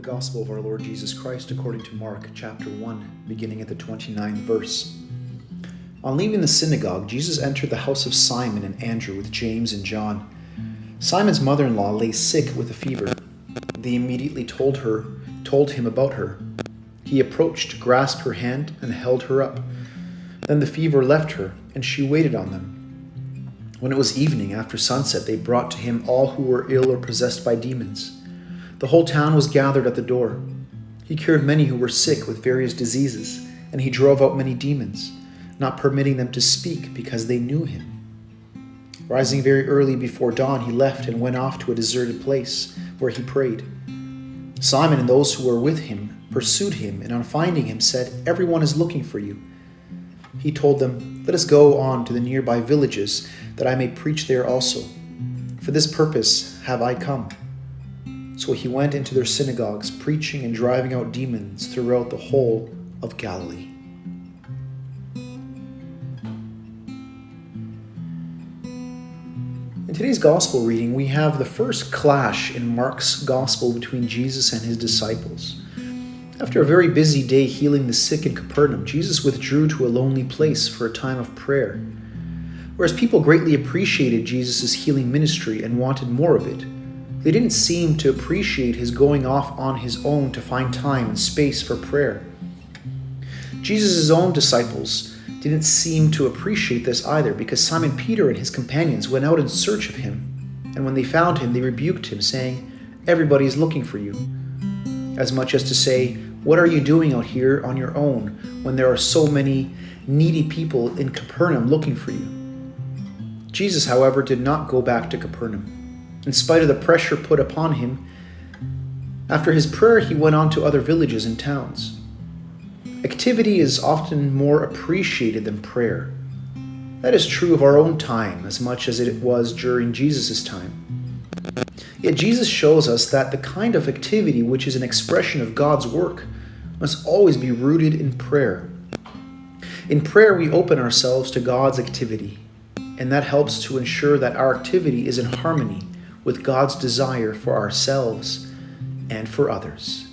The Gospel of our Lord Jesus Christ according to Mark chapter 1, beginning at the 29th verse. On leaving the synagogue, Jesus entered the house of Simon and Andrew with James and John. Simon's mother-in-law lay sick with a fever. They immediately told him about her. He approached, grasped her hand, and held her up. Then the fever left her, and she waited on them. When it was evening, after sunset, they brought to him all who were ill or possessed by demons. The whole town was gathered at the door. He cured many who were sick with various diseases, and he drove out many demons, not permitting them to speak because they knew him. Rising very early before dawn, he left and went off to a deserted place where he prayed. Simon and those who were with him pursued him, and on finding him said, "Everyone is looking for you." He told them, "Let us go on to the nearby villages, that I may preach there also. For this purpose have I come." So he went into their synagogues, preaching and driving out demons throughout the whole of Galilee. In today's gospel reading, we have the first clash in Mark's gospel between Jesus and his disciples. After a very busy day healing the sick in Capernaum, Jesus withdrew to a lonely place for a time of prayer. Whereas people greatly appreciated Jesus' healing ministry and wanted more of it, they didn't seem to appreciate his going off on his own to find time and space for prayer. Jesus' own disciples didn't seem to appreciate this either, because Simon Peter and his companions went out in search of him, and when they found him, they rebuked him, saying, "Everybody is looking for you," as much as to say, "What are you doing out here on your own when there are so many needy people in Capernaum looking for you?" Jesus, however, did not go back to Capernaum. In spite of the pressure put upon him, after his prayer, he went on to other villages and towns. Activity is often more appreciated than prayer. That is true of our own time as much as it was during Jesus' time. Yet Jesus shows us that the kind of activity which is an expression of God's work must always be rooted in prayer. In prayer, we open ourselves to God's activity, and that helps to ensure that our activity is in harmony with God's desire for ourselves and for others.